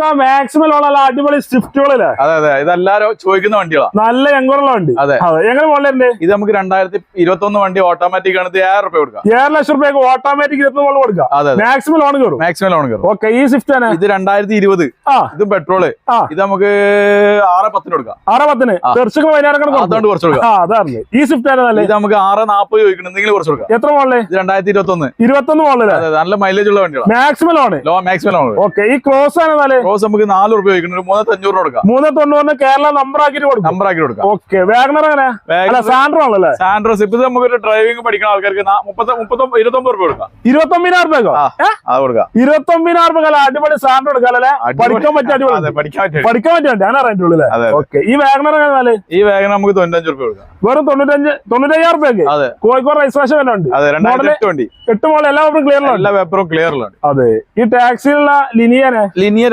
Maximum അടിപൊളി സ്വിഫ്റ്റുകളില്ലേ? അതെ അതെ, ഇതെല്ലാരും ചോദിക്കുന്ന വണ്ടികളാണ്. നല്ല എങ്കുള്ള വണ്ടി. അതെ, എങ്ങനെ മോഡലുണ്ട് ഇത്? നമുക്ക് 2021 വണ്ടി ഓട്ടോമാറ്റിക് ആണ്. ഇത് 1000 രൂപ കൊടുക്കാം. 7 ലക്ഷം രൂപയ്ക്ക് ഓട്ടോമാറ്റിക് 20 കൊടുക്കാം. അതെ, മാക്സിമം ലോൺ കയറും. മാക്സിമം ലോൺ കയറും. ഓക്കെ, ഈ സ്വിഫ്റ്റ് ആണ്. ഇത് 2020. ഇതും പെട്രോള്. ഇത് നമുക്ക് 610 കൊടുക്കാം. 610 തീർച്ചയായും അതുകൊണ്ട് കുറച്ച് കൊടുക്കാം. അതാണ് ഈ സ്വിഫ്റ്റ് ആണ്. ഇത് നമുക്ക് 640 ചോദിക്കണം, എന്തെങ്കിലും കുറച്ച് കൊടുക്കാം. എത്ര മോഡല്? ഇത് 2021 മോഡല്. നല്ല മൈലേജ് ഉള്ള വണ്ടികളാണ്. Maximum loan. Maximum loan. Okay, ഈ ക്രോസ് ആണ്. ക്രോസ് നമുക്ക് 4 രൂപ ചോദിക്കണം, 3500 കൊടുക്കാം. 390 കേരള നമ്പർ ആക്കിട്ട് കൊടുക്കാം. ഓക്കെ, വാഗണർ എങ്ങനെ? സാൻഡ്രോ ആണല്ലേ? സാൻഡ്രോ സിപ്പ് നമുക്ക് ഡ്രൈവിംഗ് പഠിക്കുന്ന ആൾക്കാർക്ക് 29 രൂപ കൊടുക്കാം. 29,000 രൂപ കൊടുക്കാം. 29,000 രൂപ അടിപൊളി സാൻഡ്രോ എടുക്കാല്ലേ? പഠിക്കാൻ പറ്റിയ അങ്ങനെ അറിയുള്ളൂ. ഓക്കെ, ഈ വാഗണർ എങ്ങനെ? ഈ വാഗണർ നമുക്ക് 95 രൂപ കൊടുക്കാം. വെറും 95,000 രൂപയ്ക്ക് കോഴിക്കോട് രജിസ്ട്രേഷൻ വല്ല ഉണ്ട്. 8 മോഡൽ എല്ലാ പേപ്പറും ക്ലിയർ പേപ്പറും ക്ലിയറിലാണ്. അതെ, ഈ ടാക്സിയിലുള്ള ലിനിയ